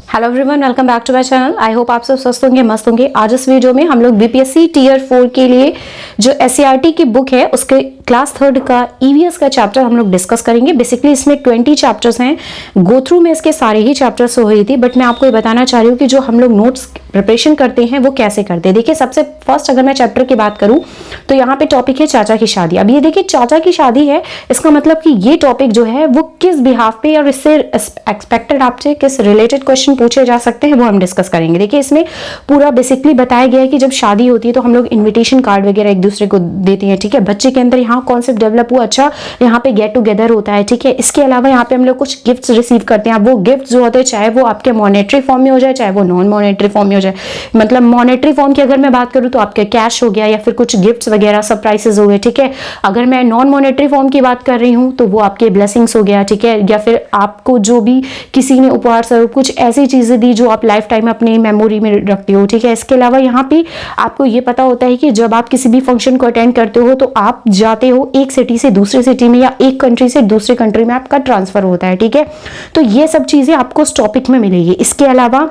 Hello everyone, welcome back to my channel. I hope आप सब स्वस्थ होंगे, मस्त होंगे। आज इस वीडियो में हम लोग बीपीएससी टीयर 4 के लिए जो एससीईआरटी की बुक है उसके क्लास 3 का ईवीएस का चैप्टर हम लोग डिस्कस करेंगे। बेसिकली इसमें 20 चैप्टर्स हैं। गो थ्रू में इसके सारे ही चैप्टर्स हो रही थी, बट मैं आपको ये बताना चाह रही हूँ कि जो हम लोग नोट्स प्रिपरेशन करते हैं वो कैसे करते हैं। देखिए, सबसे फर्स्ट अगर मैं चैप्टर की बात करूँ तो यहाँ पे टॉपिक है चाचा की शादी। अब ये देखिए, चाचा की शादी है, इसका मतलब कि ये टॉपिक जो है वो किस बिहाफ पे और इससे एक्सपेक्टेड आपसे किस रिलेटेड क्वेश्चन पूछे जा सकते हैं वो हम डिस्कस करेंगे। देखिए, इसमें पूरा बेसिकली बताया गया है कि जब शादी होती है तो हम लोग इनविटेशन कार्ड वगैरह एक दूसरे को देते हैं। ठीक है, बच्चे के अंदर यहाँ कॉन्सेप्ट डेवलप हुआ, अच्छा यहाँ पे गेट टुगेदर होता है। ठीक है, इसके अलावा यहाँ पे हम लोग कुछ गिफ्ट्स रिसीव करते हैं। अब वो गिफ्ट जो होते हैं, चाहे वो आपके मॉनेटरी फॉर्म में हो जाए, चाहे वो नॉन मॉनेटरी फॉर्म में हो जाए। मतलब मॉनेटरी फॉर्म की अगर मैं बात करूँ तो आपके कैश हो गया या फिर कुछ गिफ्ट्स वगैरह सरप्राइजेस हो गए। ठीक है, अगर मैं नॉन मॉनेटरी फॉर्म की बात कर रही हूँ तो वो आपके ब्लेसिंग्स हो गया। ठीक है, या फिर आपको जो भी किसी ने उपहार स्वरूप कुछ ऐसी चीजें दी जो आप लाइफ टाइम अपनी मेमोरी में रखते हो। ठीक है, इसके अलावा यहाँ पे आपको ये पता होता है कि जब आप किसी भी फंक्शन को अटेंड करते हो तो आप जाते हो एक सिटी से दूसरे सिटी में या एक कंट्री से दूसरे कंट्री में आपका ट्रांसफर होता है। ठीक है, तो ये सब चीजें आपको इस टॉपिक में मिलेगी। इसके अलावा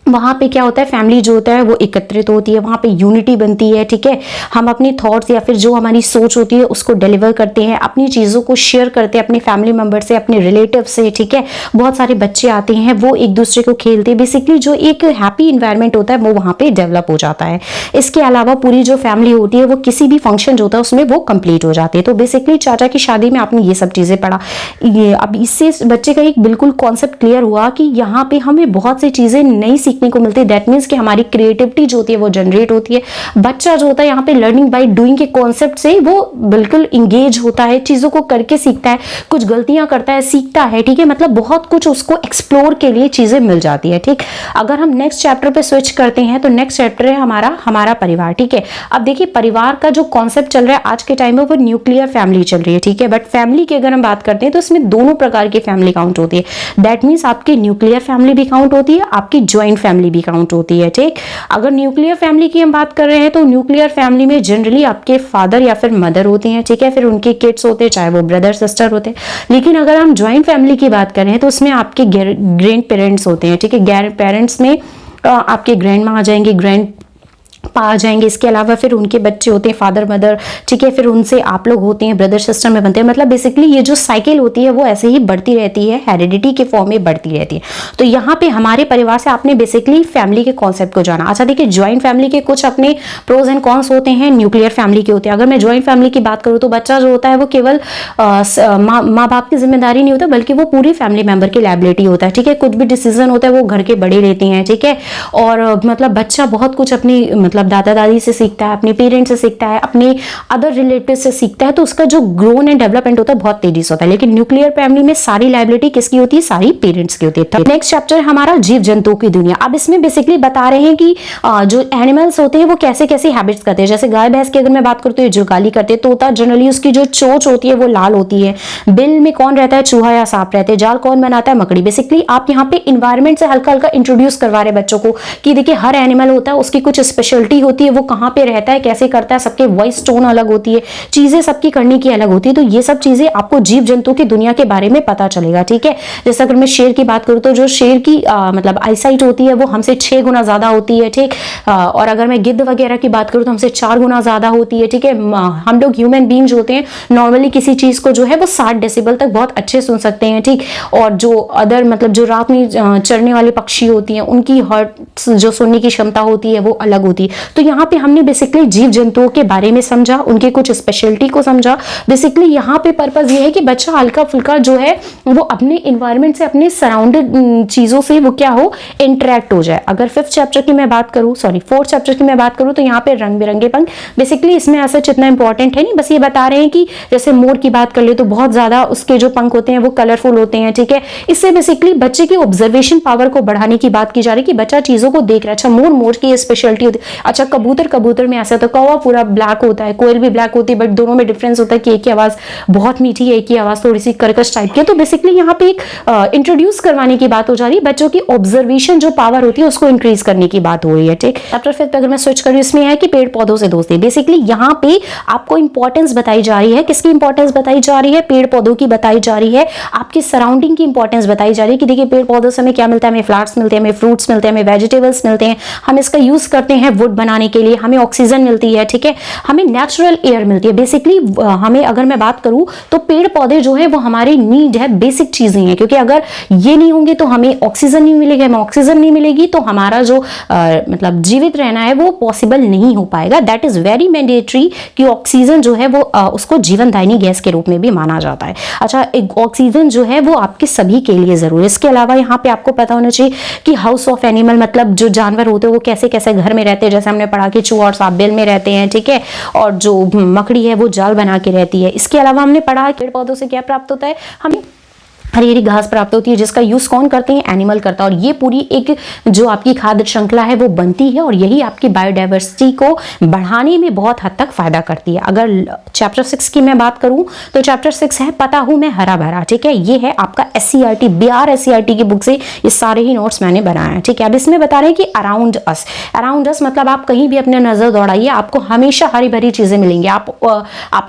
वहाँ पे क्या होता है, फैमिली जो होता है वो एकत्रित होती है, वहाँ पे यूनिटी बनती है। ठीक है, हम अपनी थॉट्स या फिर जो हमारी सोच होती है उसको डिलीवर करते हैं, अपनी चीज़ों को शेयर करते हैं अपने फैमिली मेम्बर से, अपने रिलेटिव से। ठीक है, बहुत सारे बच्चे आते हैं, वो एक दूसरे को खेलते हैं। बेसिकली जो एक हैप्पी इन्वायरमेंट होता है वो वहाँ पे डेवलप हो जाता है। इसके अलावा पूरी जो फैमिली होती है वो किसी भी फंक्शन जो होता है उसमें वो कंप्लीट हो जाती है। तो बेसिकली चाचा की शादी में आपने ये सब चीज़ें पढ़ा। ये अब इससे बच्चे का एक बिल्कुल कॉन्सेप्ट क्लियर हुआ कि यहाँ पे हमें बहुत सी चीज़ें नई सीखने को मिलती है। दैट मीन्स कि हमारी क्रिएटिविटी जो होती है वो जनरेट होती है। बच्चा जो होता है यहाँ पे लर्निंग बाय डूइंग के कॉन्सेप्ट से वो बिल्कुल इंगेज होता है, चीजों को करके सीखता है, कुछ गलतियां करता है, सीखता है। ठीक है, मतलब बहुत कुछ उसको एक्सप्लोर के लिए चीजें मिल जाती है। ठीक, अगर हम नेक्स्ट चैप्टर पे स्विच करते हैं तो नेक्स्ट चैप्टर है हमारा परिवार। ठीक है, अब देखिए परिवार का जो कॉन्सेप्ट चल रहा है आज के टाइम में वो न्यूक्लियर फैमिली चल रही है। ठीक है, बट फैमिली की अगर हम बात करते हैं तो इसमें दोनों प्रकार की फैमिली काउंट होती है। दैट मीन्स आपकी न्यूक्लियर फैमिली भी काउंट होती है, आपकी ज्वाइंट फैमिली भी काउंट होती है। ठीक, अगर न्यूक्लियर फैमिली की हम बात कर रहे हैं तो न्यूक्लियर फैमिली में जनरली आपके फादर या फिर मदर होते हैं। ठीक है, फिर उनके किड्स होते हैं, चाहे वो ब्रदर सिस्टर होते हैं। लेकिन अगर हम ज्वाइंट फैमिली की बात करें तो उसमें आपके ग्रैंड पेरेंट्स होते हैं। ठीक है, ग्रैंड पेरेंट्स में आपके ग्रैंड माँ आ जाएंगे, ग्रैंड पा आ जाएंगे। इसके अलावा फिर उनके बच्चे होते हैं, फादर मदर। ठीक है, फिर उनसे आप लोग होते हैं, ब्रदर सिस्टर में बनते हैं। मतलब बेसिकली ये जो साइकिल होती है वो ऐसे ही बढ़ती रहती है, हेरिडिटी के फॉर्म में बढ़ती रहती है। तो यहाँ पे हमारे परिवार से आपने बेसिकली फैमिली के कॉन्सेप्ट को जाना। अच्छा देखिए, ज्वाइंट फैमिली के कुछ अपने प्रोज एंड कॉन्स होते हैं, न्यूक्लियर फैमिली के होते हैं। अगर मैं ज्वाइंट फैमिली की बात करूँ तो बच्चा जो होता है वो केवल माँ बाप की जिम्मेदारी नहीं होता, बल्कि वो पूरी फैमिली मेंबर की लायबिलिटी होता है। ठीक है, कुछ भी डिसीजन होता है वो घर के बड़े लेते हैं। ठीक है, और मतलब बच्चा बहुत कुछ अपनी मतलब दादा दादी से सीखता है, अपने पेरेंट्स से सीखता है, अपने अदर रिलेटिव से सीखता है। तो उसका जो ग्रोन एंड डेवलपमेंट होता है बहुत तेजी से होता है। लेकिन न्यूक्लियर फैमिली में सारी लायबिलिटी किसकी होती है? सारी पेरेंट्स की होती है। नेक्स्ट चैप्टर हमारा जीव जंतुओं की दुनिया। अब इसमें बेसिकली बता रहे हैं कि जो एनिमल्स होते हैं वो कैसे कैसे हैबिट्स करते हैं। जैसे गाय भैंस की अगर मैं बात करूँ तो ये जुगाली करते हैं। तोता जनरली उसकी जो चोंच होती है वो लाल होती है। बिल में कौन रहता है? चूहा या सांप रहते हैं। जाल कौन बनाता है? मकड़ी। बेसिकली आप यहाँ पे इन्वायरमेंट से हल्का हल्का इंट्रोड्यूस करवा रहे बच्चों को कि देखिए हर एनिमल होता है, उसकी कुछ स्पेशलिटी होती है, वो कहाँ पे रहता है, कैसे करता है, सबके वॉइस टोन अलग होती है, चीजें सबकी करने की अलग होती है। तो ये सब चीजें आपको जीव जंतु की दुनिया के बारे में पता चलेगा। ठीक है, जैसे अगर मैं शेर की बात करूँ तो जो शेर की मतलब आईसाइट होती है वो हमसे 6 गुना ज्यादा होती है। ठीक, और अगर मैं गिद्ध वगैरह की बात करूँ तो हमसे 4 गुना ज्यादा होती है। ठीक है, हम लोग ह्यूमन बींग्स होते हैं, नॉर्मली किसी चीज को जो है वो 60 डेसिबल तक बहुत अच्छे सुन सकते हैं। ठीक, और जो अदर मतलब जो रात में चढ़ने वाले पक्षी होती हैं उनकी हर्ट जो सुनने की क्षमता होती है वो अलग होती है। तो यहाँ पे हमने बेसिकली जीव जंतुओं के बारे में समझा, उनके कुछ स्पेशलिटी को समझा। बेसिकली यहाँ पे पर्पस ये है कि बच्चा हल्का फुल्का जो है वो अपने इन्वायरमेंट से, अपने सराउंडेड चीजों से वो क्या हो, इंटरेक्ट हो जाए। अगर फोर्थ चैप्टर की मैं बात करूँ तो यहाँ पे रंग बिरंगे पंख। बेसिकली इसमें ऐसा इतना इंपॉर्टेंट है नहीं, बस ये बता रहे हैं कि जैसे मोर की बात कर ले तो बहुत ज्यादा उसके जो पंख होते हैं वो कलरफुल होते हैं। ठीक है, इससे बेसिकली बच्चे की ऑब्जर्वेशन पावर को बढ़ाने की बात की जा रही है कि बच्चा चीजों को देख रहा है। अच्छा मोर की स्पेशलिटी होती है। अच्छा, कबूतर में ऐसा तो कौवा पूरा ब्लैक होता है, कोयल भी ब्लैक होती है, बट दोनों में डिफरेंस होता है कि एक की आवाज बहुत मीठी है, एक की आवाज थोड़ी सी कर्कश टाइप की है। तो बेसिकली यहाँ पे एक इंट्रोड्यूस करवाने की बात हो जा रही है, बच्चों की ऑब्जर्वेशन जो पावर होती है उसको इंक्रीज करने की बात हो रही है। ठीक, चैप्टर 5 पे अगर मैं स्विच करूँ, इसमें है कि पेड़ पौधों से दोस्ती। बेसिकली यहाँ पे आपको इंपॉर्टेंस बताई जा रही है, किसकी इंपॉर्टेंस बताई जा रही है, पेड़ पौधों की बताई जा रही है, आपकी सराउंडिंग की इंपॉर्टेंस बताई जा रही है कि देखिए पेड़ पौधों से हमें क्या मिलता है, हमें फ्लावर्स मिलते हैं, हमें फ्रूट्स मिलते हैं, हमें वेजिटेबल्स मिलते हैं, हम इसका यूज करते हैं वुड बनाने के लिए, हमें ऑक्सीजन मिलती है, ठीक है, हमें नेचुरल एयर मिलती है। बेसिकली हमें अगर मैं बात करूं तो पेड़ पौधे जो है वो हमारी नीड है, बेसिक चीजें हैं, क्योंकि अगर ये नहीं होंगे तो हमें ऑक्सीजन नहीं मिलेगा, हमें ऑक्सीजन नहीं मिलेगी तो हमारा जो मतलब जीवित रहना है वो पॉसिबल नहीं हो पाएगा। दैट इज वेरी मैंडेटरी कि ऑक्सीजन जो है वो उसको जीवनदायिनी गैस के रूप में भी माना जाता है। अच्छा, एक ऑक्सीजन जो है वो आपके सभी के लिए जरूरी है। इसके अलावा यहाँ पे आपको पता होना चाहिए कि हाउस ऑफ एनिमल मतलब जो जानवर होते हैं वो कैसे कैसे घर में रहते हैं, जैसे हमने पढ़ा कि चूहा और सांप बेल में रहते हैं, ठीक है, और जो मकड़ी है वो जाल बना के रहती है। इसके अलावा हमने पढ़ा पेड़ पौधों से क्या प्राप्त होता है, हमें हरी हरी घास प्राप्त होती है जिसका यूज कौन करते हैं, एनिमल करता है, और ये पूरी एक जो आपकी खाद्य श्रृंखला है वो बनती है और यही आपकी बायोडाइवर्सिटी को बढ़ाने में बहुत हद तक फायदा करती है। अगर चैप्टर 6 की मैं बात करूं तो चैप्टर 6 है पता हूं मैं हरा भरा, ठीक है, ये है आपका SCERT BR SCERT की बुक से ये सारे ही नोट्स मैंने बनाए हैं, ठीक है। अब इसमें बता रहे हैं कि अराउंड अस मतलब आप कहीं भी अपने नजर दौड़ाइए आपको हमेशा हरी भरी चीजें मिलेंगी। आप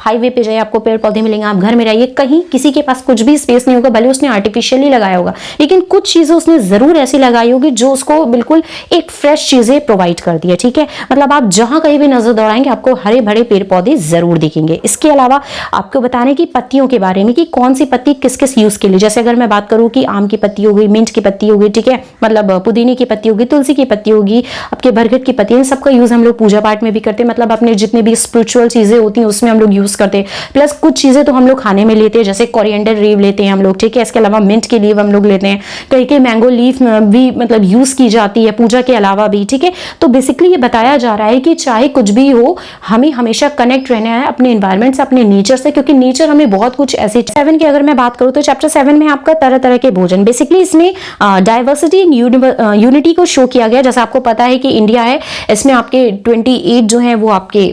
हाईवे पे जाइए आपको पेड़ पौधे मिलेंगे, आप घर में रहिए कहीं किसी के पास कुछ भी स्पेस नहीं होगा, भले उसने आर्टिफिशियली लगाया होगा, लेकिन कुछ चीजें उसने जरूर ऐसी लगाई होगी जो उसको बिल्कुल एक फ्रेश चीजें प्रोवाइड करती है, ठीक है। मतलब आप जहां कहीं भी नजर दौड़ाएंगे आपको हरे भरे पेड़ पौधे जरूर दिखेंगे। इसके अलावा आपको बताने की पत्तियों के बारे में कि कौन सी पत्ती किस किस यूज के लिए, जैसे अगर मैं बात करूं कि आम की पत्ती हो गई, मिंट की पत्ती हो गई, ठीक है, मतलब पुदीने की पत्ती होगी, तुलसी की पत्ती होगी, आपके बरगद की पत्ती, इन सबका यूज हम लोग पूजा पाठ में भी करते हैं, मतलब अपने जितने भी स्पिरिचुअल चीजें होती हैं उसमें हम लोग यूज करते हैं। प्लस कुछ चीजें तो हम लोग खाने में लेते हैं, जैसे कोरिएंडर लीव लेते हैं हम लोग, ठीक है, इसके अलावा मिंट की लीव हम लोग लेते हैं, कहीं कहीं मैंगो लीफ भी मतलब यूज की जाती है पूजा के अलावा भी, ठीक है। तो बेसिकली ये बताया जा रहा है कि चाहे कुछ भी हो हमें हमेशा कनेक्ट रहना है अपने एनवायरनमेंट से, अपने नेचर से, क्योंकि नेचर हमें बहुत कुछ ऐसे। 7 की अगर मैं बात करूं तो चैप्टर 7 में आपका तरह तरह के भोजन, बेसिकली इसमें डाइवर्सिटी इन यूनिटी को शो किया गया। जैसे आपको पता है कि इंडिया है, इसमें आपके 28 जो है वो आपके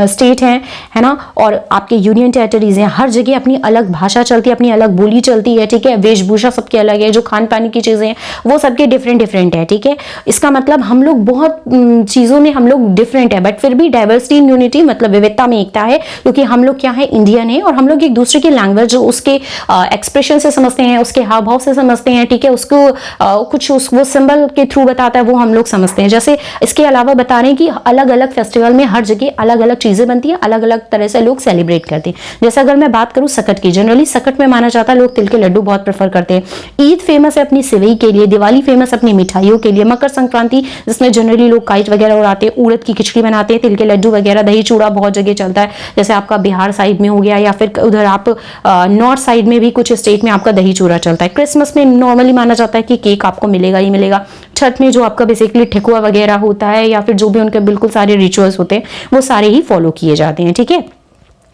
स्टेट हैं, है ना, और आपके यूनियन टेरिटरीज हैं, हर जगह अपनी अलग भाषा चलती है, अपनी अलग बोली चलती है, ठीक है, वेशभूषा सबके अलग है, जो खान पान की चीजें हैं वो सबके डिफरेंट डिफरेंट है, ठीक है। इसका मतलब हम लोग बहुत चीजों में हम लोग डिफरेंट है, बट फिर भी डाइवर्सिटी इन यूनिटी मतलब विविधता में एकता है, क्योंकि हम लोग क्या है, इंडियन है, और हम लोग एक दूसरे की लैंग्वेज जो उसके एक्सप्रेशन से समझते हैं, उसके हाव भाव से समझते हैं, ठीक है, उसको कुछ वो सिंबल के थ्रू बताता है वो हम लोग समझते हैं। जैसे इसके अलावा बता रहे हैं कि अलग अलग फेस्टिवल में हर जगह अलग अलग चीजें बनती हैं, अलग अलग तरह से लोग सेलिब्रेट करते हैं। जैसे अगर मैं बात करूं सकट की, जनरली सकट में माना जाता है लोग तिल के लड्डू बहुत प्रेफर करते हैं। ईद फेमस है अपनी सेवई के लिए, दिवाली फेमस अपनी मिठाइयों के लिए, मकर संक्रांति जिसमें जनरली लोग काइट वगैरह उड़ाते हैं, उड़द की खिचड़ी बनाते हैं, तिल के लड्डू वगैरह, दही चूड़ा बहुत जगह चलता है, जैसे आपका बिहार साइड में हो गया या फिर उधर आप नॉर्थ साइड में भी कुछ स्टेट में आपका दही चूड़ा चलता है। क्रिसमस में नॉर्मली माना जाता है कि केक आपको मिलेगा ही मिलेगा। छठ में जो आपका बेसिकली ठेकुआ वगैरह होता है या फिर जो भी उनके बिल्कुल सारे रिचुअल्स होते हैं वो सारे ही फॉलो किए जाते हैं, ठीक है।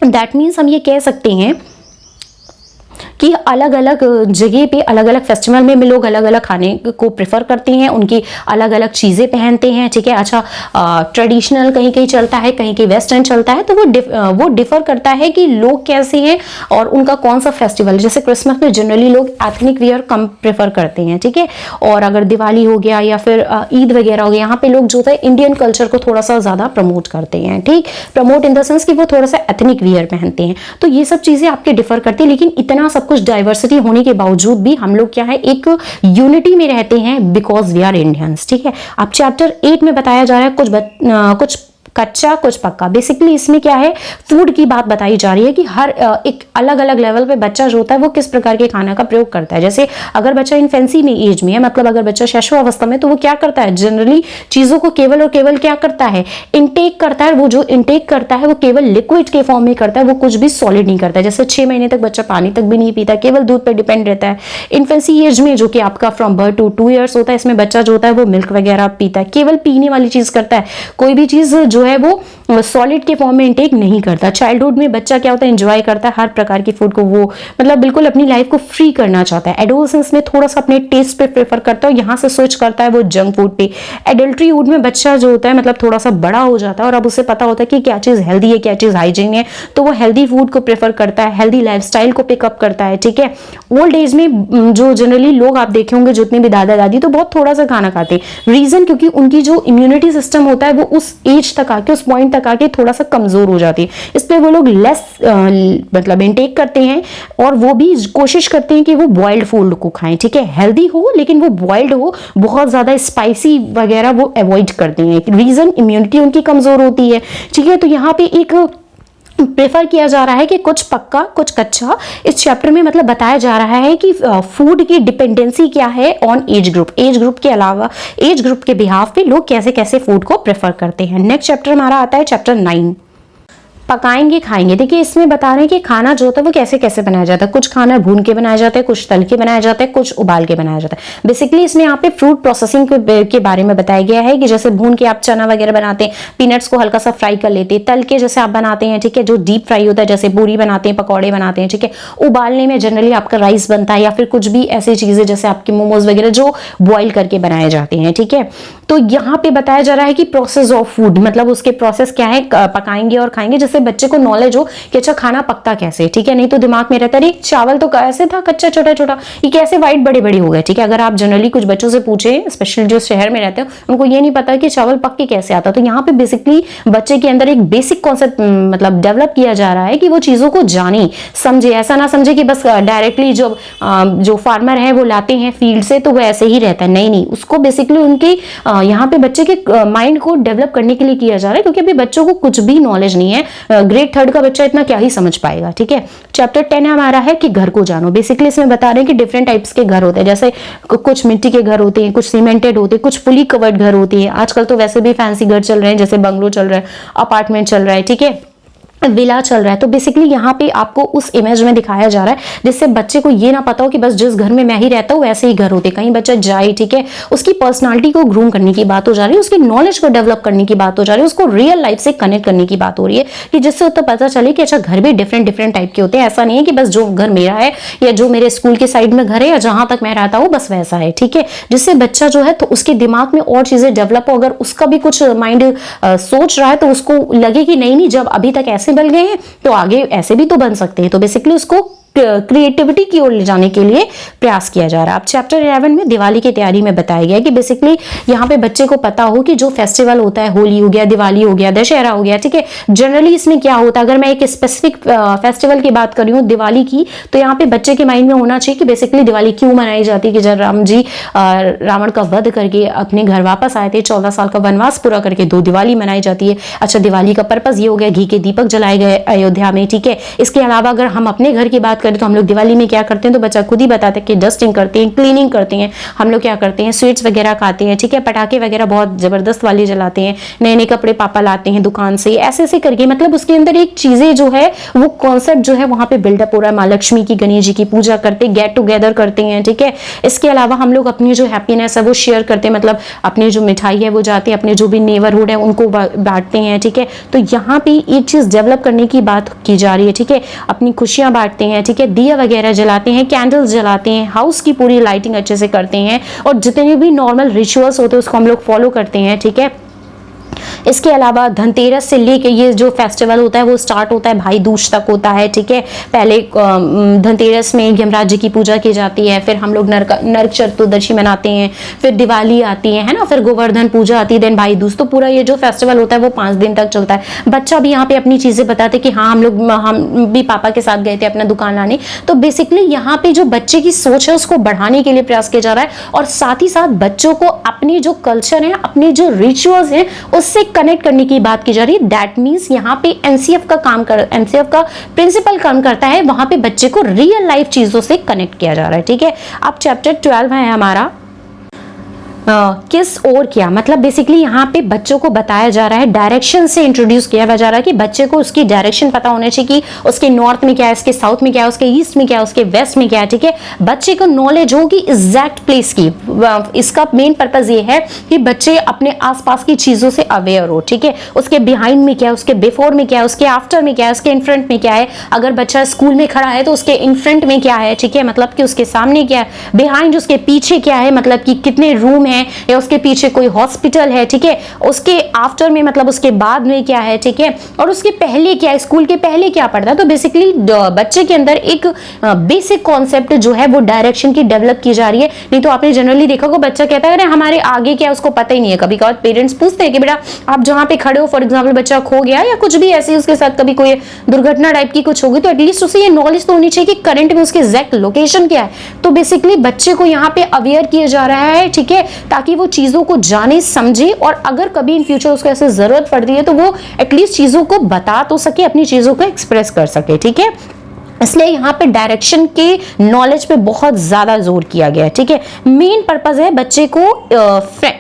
दैट मीन्स हम ये कह सकते हैं कि अलग अलग जगह पे अलग अलग फेस्टिवल में भी लोग अलग अलग खाने को प्रेफर करते हैं, उनकी अलग अलग चीज़ें पहनते हैं, ठीक है। अच्छा, ट्रेडिशनल कहीं कहीं चलता है, कहीं कहीं वेस्टर्न चलता है, तो वो डिफर करता है कि लोग कैसे हैं और उनका कौन सा फेस्टिवल। जैसे क्रिसमस में जनरली लोग एथनिक वियर कम प्रेफर करते हैं, ठीक है, और अगर दिवाली हो गया या फिर ईद वगैरह हो गया, यहाँ पे लोग जो है इंडियन कल्चर को थोड़ा सा ज़्यादा प्रमोट करते हैं, ठीक, प्रमोट इन द सेंस कि वो थोड़ा सा एथनिक वियर पहनते हैं। तो ये सब चीज़ें आपके डिफर करती है, लेकिन इतना सब कुछ डाइवर्सिटी होने के बावजूद भी हम लोग क्या है, एक यूनिटी में रहते हैं, बिकॉज वी आर इंडियंस, ठीक है। अब चैप्टर 8 में बताया जा रहा है कुछ कच्चा कुछ पक्का। बेसिकली इसमें क्या है, फूड की बात बताई जा रही है कि हर एक अलग अलग लेवल पे बच्चा जो होता है वो किस प्रकार के खाना का प्रयोग करता है। जैसे अगर बच्चा इन्फेंसी में एज में है, मतलब अगर बच्चा शैशवावस्था में, तो वो क्या करता है, जनरली चीजों को केवल और केवल क्या करता है, इनटेक करता है। वो जो इनटेक करता है वो केवल लिक्विड के फॉर्म में करता है, वो कुछ भी सॉलिड नहीं करता है। जैसे 6 महीने तक बच्चा पानी तक भी नहीं पीता, केवल दूध पर डिपेंड रहता है। इन्फेंसी एज में जो कि आपका फ्रॉम बर्थ टू 2 ईयर्स होता है, इसमें बच्चा जो होता है वो मिल्क वगैरह पीता है, केवल पीने वाली चीज करता है, कोई भी चीज जो है वो सॉलिड के फॉर्म में इंटेक नहीं करता। चाइल्डहुड में बच्चा क्या होता है, एंजॉय करता है हर प्रकार की फूड को, वो मतलब बिल्कुल अपनी लाइफ को फ्री करना चाहता है। एडोलसेंस में थोड़ा सा अपने टेस्ट पे प्रेफर करता है और यहाँ से स्विच करता है वो जंक फूड पे। एडल्ट्रीहुड में बच्चा जो होता है मतलब थोड़ा सा बड़ा हो जाता है और अब उसे पता होता है कि क्या चीज हेल्दी है, क्या चीज हाइजीन है, तो वो हेल्दी फूड को प्रेफर करता है, हेल्दी लाइफस्टाइल को पिकअप करता है। ठीक है, ओल्ड एज में जो जनरली लोग आप देखे होंगे, जितने भी दादा दादी, तो बहुत थोड़ा सा खाना खाते हैं। रीजन क्योंकि उनकी जो इम्यूनिटी सिस्टम होता है वो उस एज तक आके, उस पॉइंट तक आके थोड़ा सा कमजोर हो जाती है, इसलिए वो लोग लेस मतलब इनटेक करते हैं और वो भी कोशिश करते हैं कि वो बॉइल्ड फूड को खाएं। ठीक है, हेल्दी हो लेकिन वो बॉइल्ड हो, बहुत ज्यादा स्पाइसी वगैरह वो अवॉइड करते हैं। रीजन इम्यूनिटी उनकी कमजोर होती है। ठीक है, तो यहाँ पे एक प्रेफर किया जा रहा है कि कुछ पक्का कुछ कच्चा। इस चैप्टर में मतलब बताया जा रहा है कि फूड की डिपेंडेंसी क्या है on age group, age group के अलावा एज ग्रुप के बिहाफ पे लोग कैसे कैसे फूड को प्रेफर करते हैं। नेक्स्ट चैप्टर हमारा आता है चैप्टर 9, पकाएंगे खाएंगे। देखिए इसमें बता रहे हैं कि खाना जो होता है वो कैसे कैसे बनाया जाता है। कुछ खाना भून के बनाया जाता है, कुछ तल के बनाया जाता है, कुछ उबाल के बनाया जाता है। बेसिकली इसमें यहाँ पे फूड प्रोसेसिंग के बारे में बताया गया है कि जैसे भून के आप चना वगैरह बनाते हैं, पीनट्स को हल्का सा फ्राई कर लेते हैं, तल के जैसे आप बनाते हैं, ठीक है, जो डीप फ्राई होता है, जैसे पूरी बनाते हैं, पकौड़े बनाते हैं, ठीक है। उबालने में जनरली आपका राइस बनता है या फिर कुछ भी ऐसी चीजें जैसे आपके मोमोज वगैरह जो बॉईल करके बनाए जाते हैं। ठीक है, तो यहाँ पे बताया जा रहा है कि प्रोसेस ऑफ फूड, मतलब उसके प्रोसेस क्या है, पकाएंगे और खाएंगे, जिससे बच्चे को नॉलेज हो कि अच्छा खाना पकता कैसे। ठीक है, नहीं तो दिमाग में रहता है चावल तो कैसे था कच्चा छोटा छोटा, ये कैसे वाइट बड़े बड़े हो गए। ठीक है, अगर आप जनरली कुछ बच्चों से पूछे, स्पेशली जो शहर में रहते हैं, उनको ये नहीं पता कि चावल पक के कैसे आता। तो यहाँ पे बेसिकली बच्चे के अंदर एक बेसिक कॉन्सेप्ट मतलब डेवलप किया जा रहा है कि वो चीजों को जाने समझे, ऐसा ना समझे कि बस डायरेक्टली जो फार्मर है वो लाते हैं फील्ड से तो वो ऐसे ही रहता है। नहीं नहीं, उसको बेसिकली उनके यहाँ पे बच्चे के माइंड को डेवलप करने के लिए किया जा रहा है, क्योंकि अभी बच्चों को कुछ भी नॉलेज नहीं है। ग्रेड 3 का बच्चा इतना क्या ही समझ पाएगा। ठीक है, चैप्टर 10 हमारा है कि घर को जानो। बेसिकली इसमें बता रहे हैं कि डिफरेंट टाइप्स के घर होते हैं, जैसे कुछ मिट्टी के घर होते हैं, कुछ सीमेंटेड होते हैं, कुछ फुली कवर्ड घर होती है। आजकल तो वैसे भी फैंसी घर चल रहे हैं, जैसे बंगलो चल रहा है, अपार्टमेंट चल रहा है, ठीक है, विला चल रहा है। तो बेसिकली यहाँ पे आपको उस इमेज में दिखाया जा रहा है जिससे बच्चे को ये ना पता हो कि बस जिस घर में मैं ही रहता हूँ वैसे ही घर होते, कहीं बच्चा जाए। ठीक है, उसकी पर्सनालिटी को ग्रूम करने की बात हो जा रही है, उसकी नॉलेज को डेवलप करने की बात हो जा रही है, उसको रियल लाइफ से कनेक्ट करने की बात हो रही है, कि जिससे तो पता चले कि अच्छा घर भी डिफरेंट डिफरेंट टाइप के होते हैं। ऐसा नहीं है कि बस जो घर मेरा है या जो मेरे स्कूल के साइड में घर है या जहां तक मैं रहता हूँ बस वैसा है। ठीक है, जिससे बच्चा जो है तो उसके दिमाग में और चीजें डेवलप हो। अगर उसका भी कुछ माइंड सोच रहा है तो उसको लगे कि नहीं नहीं, जब अभी तक ऐसे बन गए हैं तो आगे ऐसे भी तो बन सकते हैं। तो बेसिकली उसको क्रिएटिविटी की ओर ले जाने के लिए प्रयास किया जा रहा है। अब चैप्टर 11 में दिवाली की तैयारी में बताया गया है कि बेसिकली यहाँ पे बच्चे को पता हो कि जो फेस्टिवल होता है, होली हो गया, दिवाली हो गया, दशहरा हो गया, ठीक है, जनरली इसमें क्या होता है, अगर मैं एक स्पेसिफिक फेस्टिवल की बात करी हूँ दिवाली की, तो यहाँ पे बच्चे के माइंड में होना चाहिए कि बेसिकली दिवाली क्यों मनाई जाती है, कि जब राम जी रावण का वध करके अपने घर वापस आए थे, 14 साल का वनवास पूरा करके, दो दिवाली मनाई जाती है। अच्छा, दिवाली का पर्पज ये हो गया, घी के दीपक जलाए गए अयोध्या में। ठीक है, इसके अलावा अगर हम अपने घर की बात करें तो हम लोग दिवाली में क्या करते हैं, तो बच्चा खुद ही बताते हैं कि डस्टिंग करते हैं, क्लीनिंग करते हैं, हम लोग क्या करते हैं, स्वीट्स वगैरह खाते हैं, ठीक है, पटाखे वगैरह बहुत जबरदस्त वाले जलाते हैं, नए नए कपड़े पापा लाते हैं दुकान से, ऐसे ऐसे करके मतलब उसके अंदर एक चीजें जो है वो कॉन्सेप्ट जो है वहां पे बिल्डअप हो रहा है। माँ लक्ष्मी की, गणेश जी की पूजा करते, गेट टुगेदर करते हैं। ठीक है, इसके अलावा हम लोग अपनी जो हैप्पीनेस है वो शेयर करते हैं, मतलब अपनी जो मिठाई है वो जाते हैं, अपने जो भी नेबरहुड है उनको बांटते हैं। ठीक है, तो यहाँ पे एक चीज डेवलप करने की बात की जा रही है। ठीक है, अपनी खुशियां बांटते हैं, ठीक है, दिया वगैरह जलाते हैं, कैंडल्स जलाते हैं, हाउस की पूरी लाइटिंग अच्छे से करते हैं, और जितने भी नॉर्मल रिचुअल्स होते हैं उसको हम लोग फॉलो करते हैं। ठीक है, इसके अलावा धनतेरस से लेके ये जो फेस्टिवल होता है वो स्टार्ट होता है भाई दूज तक होता है। ठीक है, पहले धनतेरस में यमराज जी की पूजा की जाती है, फिर हम लोग नरक चतुर्दशी मनाते हैं, फिर दिवाली आती है ना, फिर गोवर्धन पूजा आती है, देन भाई दूज। तो पूरा ये जो फेस्टिवल होता है वो 5 दिन तक चलता है। बच्चा भी यहाँ पे अपनी चीजें बताते कि हाँ हम भी पापा के साथ गए थे अपना दुकान लाने। तो बेसिकली यहाँ पे जो बच्चे की सोच है उसको बढ़ाने के लिए प्रयास किया जा रहा है, और साथ ही साथ बच्चों को अपनी जो कल्चर है, अपने जो रिचुअल्स हैं उससे कनेक्ट करने की बात की जा रही है। दैट मींस यहाँ पे एनसीएफ का प्रिंसिपल काम करता है, वहां पे बच्चे को रियल लाइफ चीजों से कनेक्ट किया जा रहा है। ठीक है, अब चैप्टर 12 है हमारा किस और क्या, मतलब बेसिकली यहाँ पे बच्चों को बताया जा रहा है, डायरेक्शन से इंट्रोड्यूस किया जा रहा है कि बच्चे को उसकी डायरेक्शन पता होना चाहिए कि उसके नॉर्थ में क्या है, उसके साउथ में क्या है, उसके ईस्ट में क्या है, उसके वेस्ट में क्या है। ठीक है, बच्चे को नॉलेज होगी एग्जैक्ट प्लेस की। इसका मेन पर्पज ये है कि बच्चे अपने आसपास की चीजों से अवेयर हो। ठीक है, उसके बिहाइंड में क्या है, उसके बिफोर में क्या है, उसके आफ्टर में क्या है, उसके इन फ्रंट में क्या है। अगर बच्चा स्कूल में खड़ा है तो उसके इन फ्रंट में क्या है, ठीक है, मतलब कि उसके सामने क्या है, बिहाइंड उसके पीछे क्या है, मतलब कि कितने रूम है, या उसके पीछे कोई हॉस्पिटल है। ठीक है, उसके आफ्टर में मतलब उसके बाद में क्या है। ठीक है, और उसके पहले क्या है, स्कूल के पहले क्या पढ़ता है। तो बेसिकली बच्चे के अंदर एक बेसिक कॉन्सेप्ट जो है वो डायरेक्शन की डेवलप की जा रही है। नहीं तो आपने जनरली देखा को बच्चा कहता है अरे हमारे आगे क्या है उसको पता ही नहीं है। कभी कभार पेरेंट्स पूछते हैं कि बेटा आप जहां पे खड़े हो, फॉर एग्जांपल बच्चा खो गया या कुछ भी ऐसे उसके साथ कभी कोई दुर्घटना टाइप की कुछ होगी, तो एटलीस्ट उसे ये नॉलेज तो होनी चाहिए कि करंट में उसकी एग्जैक्ट लोकेशन क्या है। तो बेसिकली बच्चे को यहाँ पे अवेयर किया जा रहा है। ठीक है, ताकि वो चीजों को जाने समझे, और अगर कभी इन फ्यूचर उसको ऐसे जरूरत पड़ती है तो वो एटलीस्ट चीजों को बता तो सके, अपनी चीजों को एक्सप्रेस कर सके। ठीक है, इसलिए यहाँ पे डायरेक्शन के नॉलेज पे बहुत ज्यादा जोर किया गया है। ठीक है, मेन पर्पज है बच्चे को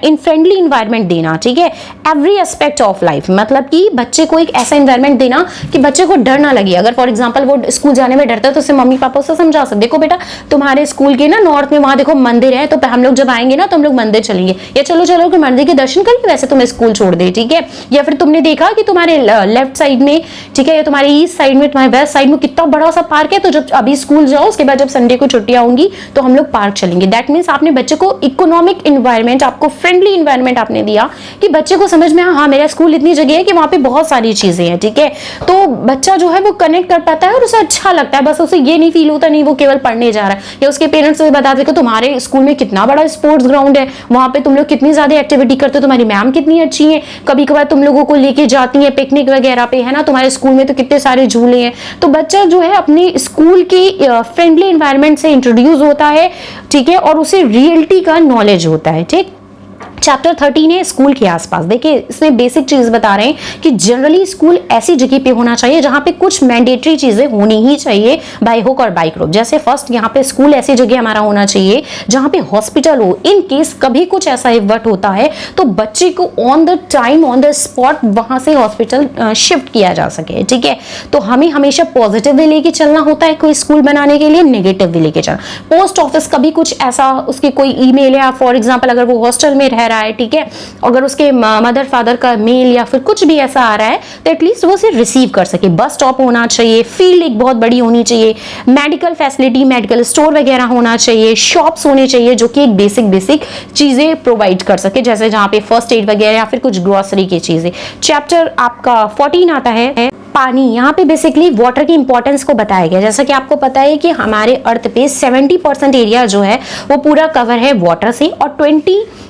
इन फ्रेंडली इन्वायरमेंट देना। ठीक है, एवरी एस्पेक्ट ऑफ लाइफ, मतलब कि बच्चे को एक ऐसा इन्वायरमेंट देना कि बच्चे को डर ना लगे। अगर फॉर एग्जांपल वो स्कूल जाने में डरता है तो उसे मम्मी पापा उसे समझा सकते, देखो बेटा तुम्हारे स्कूल के ना नॉर्थ में वहां देखो मंदिर है, तो हम लोग जब आएंगे ना तो हम लोग मंदिर चलेंगे, या चलो चलो कि मंदिर के दर्शन करेंगे, वैसे तुम्हें स्कूल छोड़ दे। ठीक है, या फिर तुमने देखा कि तुम्हारे लेफ्ट साइड में, ठीक है, या तुम्हारे ईस्ट साइड में, तुम्हारे वेस्ट साइड में कितना बड़ा सा पार्क है, तो जब अभी स्कूल जाओ उसके बाद जब संडे को छुट्टियां होंगी तो हम लोग पार्क चलेंगे। दैट मींस आपने बच्चे को इकोनॉमिक इन्वायरमेंट, आपको फ्रेंडली इन्वायरमेंट आपने दिया कि बच्चे को समझ में हाँ मेरा स्कूल इतनी जगह है कि वहां पे बहुत सारी चीजें हैं। ठीक है, तो बच्चा जो है वो कनेक्ट कर पाता है और उसे अच्छा लगता है। बस उसे ये नहीं फील होता नहीं वो केवल पढ़ने जा रहा है, या उसके पेरेंट्स उसे बता देते तुम्हारे स्कूल में कितना बड़ा स्पोर्ट्स ग्राउंड है, वहां पे तुम लोग कितनी ज्यादा एक्टिविटी करते हो, तुम्हारी मैम कितनी अच्छी है, कभी कभार तुम लोगों को लेके जाती है पिकनिक वगैरह पे, है ना, तुम्हारे स्कूल में तो कितने सारे झूले हैं। तो बच्चा जो है अपने स्कूल की फ्रेंडली एनवायरनमेंट से इंट्रोड्यूस होता है। ठीक है, और उसे रियलिटी का नॉलेज होता है। ठीक, चैप्टर 13 है स्कूल के आसपास। देखिए इसमें बेसिक चीज बता रहे हैं कि जनरली स्कूल ऐसी जगह पे होना चाहिए जहां पे कुछ मैंडेटरी चीजें होनी ही चाहिए बाय हुक और बाय क्रोक। जैसे फर्स्ट यहाँ पे स्कूल ऐसी जगह हमारा होना चाहिए जहां पे हॉस्पिटल हो, इन केस कभी कुछ ऐसा इवेंट होता है तो बच्चे को on the time on the spot वहां से हॉस्पिटल शिफ्ट किया जा सके। ठीक है, तो हमें हमेशा पॉजिटिव वे लेके चलना होता है कोई स्कूल बनाने के लिए, नेगेटिव वे लेके चलना। पोस्ट ऑफिस कभी कुछ ऐसा उसकी कोई ईमेल है, फॉर एग्जांपल अगर वो हॉस्टल में रह रहा है, ठीक है, अगर उसके मदर फादर का मेल या फिर कुछ भी ऐसा आ रहा है तो एटलीस्ट वो उसे रिसीव कर सके। बस स्टॉप होना चाहिए, फील्ड एक बहुत बड़ी होनी चाहिए, मेडिकल फैसिलिटी, मेडिकल स्टोर वगैरह होना चाहिए, शॉप्स होने चाहिए जो कि एक बेसिक चीजें प्रोवाइड कर सके, जैसे जहां पे फर्स्ट एड वगैरह या फिर कुछ ग्रोसरी की चीजें। चैप्टर आपका 14 आता है पानी। यहाँ पे बेसिकली वाटर की इंपॉर्टेंस को बताया गया। जैसा कि आपको पता है कि हमारे अर्थ पे 70% एरिया जो है वो पूरा कवर है वाटर से,